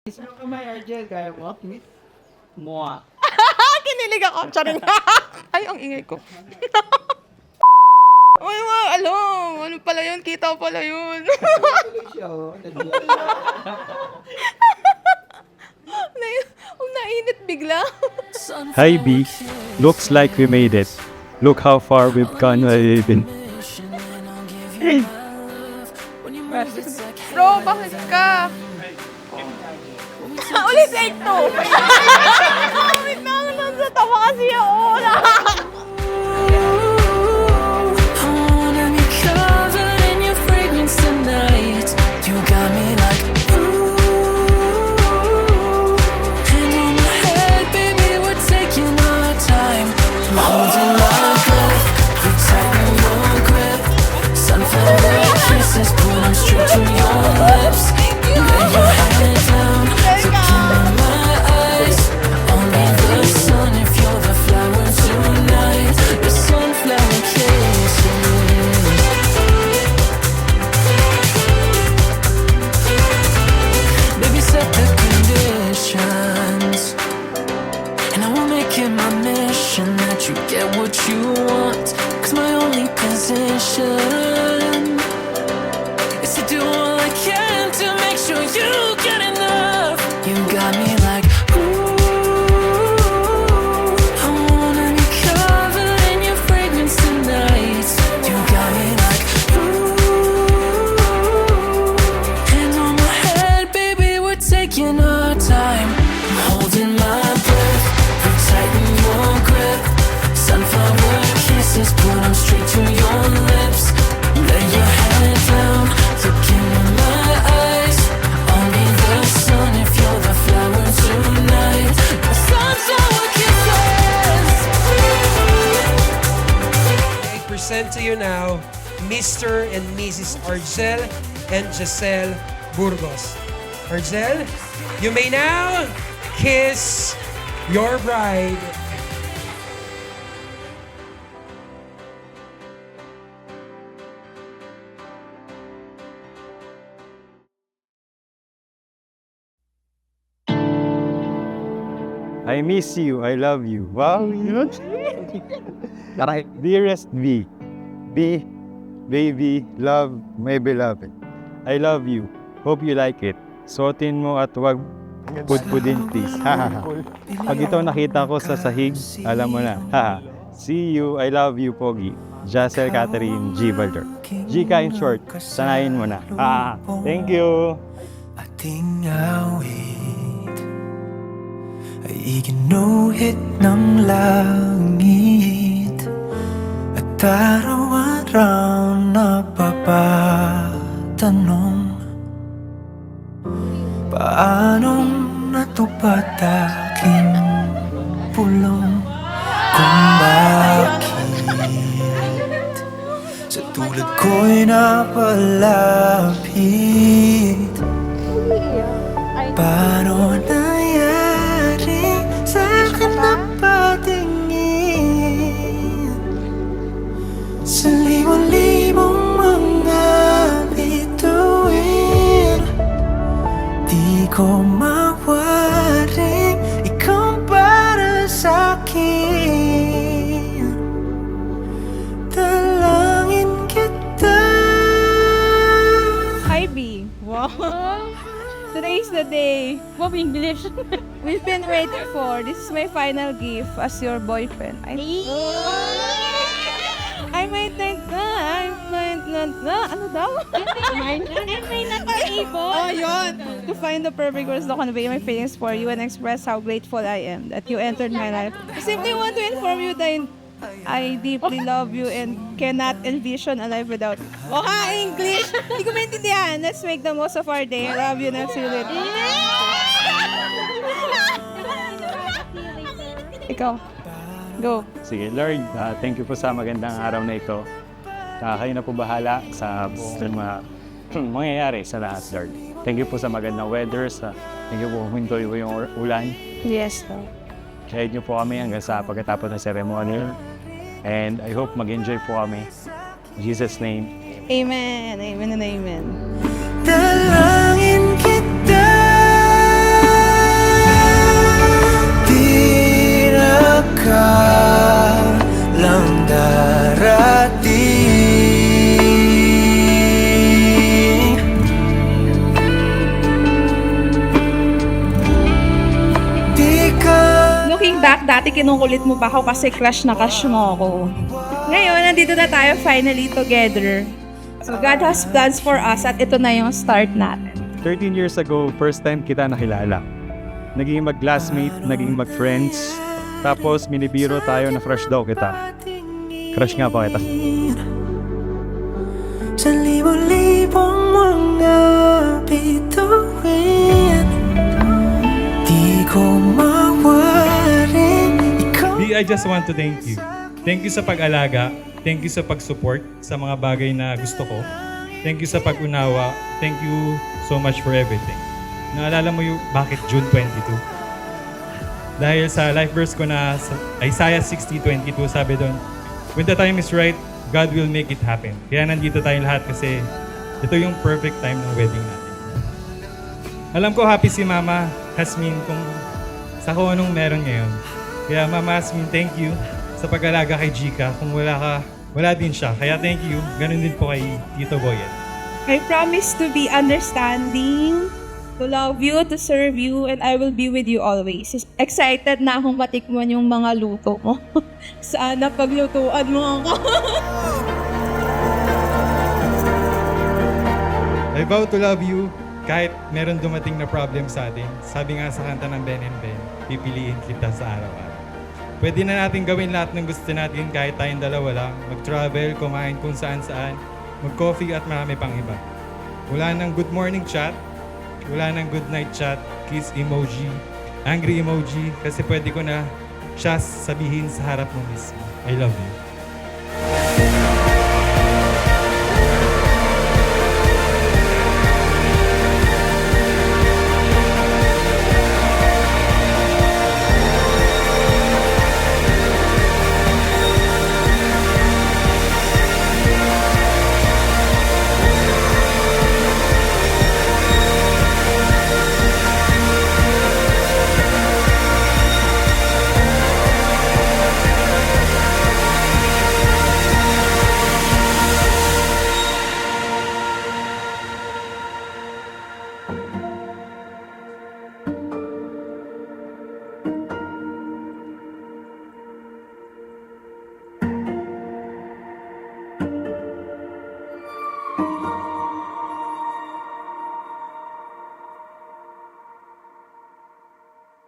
Isang kamay, Argel, kaya mo? Mua. Kinilig ako. Charing. Ay, ang ingay ko. Uy, alam. Ano pala yun? Kita pala yun. Tuloy siya, oh. Nainit bigla. Hi B, looks like we made it. Look how far we've gone even. Bro, bakit ka? Ulit take two. Wait na, nasa tawa kasi ako. You get what you want, 'cause my only position is to do all I can to make sure you get enough. You got me like, ooh, I wanna be covered in your fragrance tonight. You got me like, ooh, hand on my head, baby, we're taking our time. I'm holding my breath, we're tighten your grip. Sunflower kisses, put them straight to your lips. Lay your head down, look into my eyes. Only the sun if you're the flower tonight. Sunflower kisses. I present to you now Mr. and Mrs. Argel and Giselle Burgos. Argel, you may now kiss your bride. I miss you, I love you. Wow, yun. Dearest B, B, baby, love, my beloved. I love you. Hope you like it. Suotin mo at wag pudpudin, please. Pag ito nakita ko sa sahig, alam mo na. See you, I love you, Pogi. Jacel Catherine G. Valder. Gika in short, sanayin mo na. Thank you. Ating awit ay iginuhit ng langit at araw-araw napapatanong paanong natupad aking pulong kung bakit sa tulad ko'y napalapit. Paano nangyari sa akin na patingin sa libong-libong mga bituin? Di ko mawaring ikaw para sa'kin. Dalangin kita. Hi, B. Wow. Today's the day. Wow, English. We've been waiting for. This is my final gift as your boyfriend. I might not, ano daw? I may not be able. Oh, yun! To find the perfect words to convey my feelings for you and express how grateful I am that you entered my life. I simply want to inform you that I deeply love you and cannot envision a life without you. Oh, English! Hindi ko maintindihan. Let's make the most of our day. I love you and I'll see you later. Ikaw. Go. Sige, Lord, thank you po sa magandang araw na ito. Kayo na po bahala sa mga mangyayari sa lahat, Lord. Thank you po sa magandang weather. Thank you po huminto yung ulan. Yes, Lord. Guide niyo po kami hanggang sa pagkatapos ng ceremony. And I hope mag-enjoy po kami. In Jesus' name. Amen. Amen and amen. Dalangin kita. dati kinukulit mo pa ako kasi crush na crush mo ako. Ngayon, nandito na tayo finally together. So God has plans for us at ito na yung start natin. 13 years ago, first time kita nakilala. Naging mag-classmate, naging mag-friends. Tapos minibiro tayo na crush daw kita. Crush nga pa kita. Sa libo-libong mga bituin, di ko mawarin ikaw. Di, I just want to thank you. Thank you sa pag-alaga. Thank you sa pag-support sa mga bagay na gusto ko. Thank you sa pag-unawa. Thank you so much for everything. Naalala mo yung bakit June 22? Dahil sa life verse ko na sa Isaiah 60:22, sabi doon, when the time is right, God will make it happen. Kaya nandito tayo lahat kasi ito yung perfect time ng wedding natin. Alam ko happy si Mama Hasmin sa kung anong meron ngayon. Kaya Mama Hasmin, thank you sa pag-alaga kay Jika. Kung wala ka, wala din siya. Kaya thank you. Ganun din po kay Tito Boyet. I promise to be understanding, to love you, to serve you, and I will be with you always. Excited na akong matikman yung mga luto mo. Sana paglutuan mo ako. I vow to love you kahit meron dumating na problem sa atin. Sabi nga sa kanta ng Ben and Ben, pipiliin kita sa araw-araw. Pwede na natin gawin lahat ng gusto natin kahit tayong dalawa lang. Mag-travel, kumain kung saan-saan, mag-coffee at marami pang iba. Wala nang good morning chat, wala nang good night chat, kiss emoji, angry emoji, kasi pwede ko na siya sabihin sa harap mo mismo. I love you.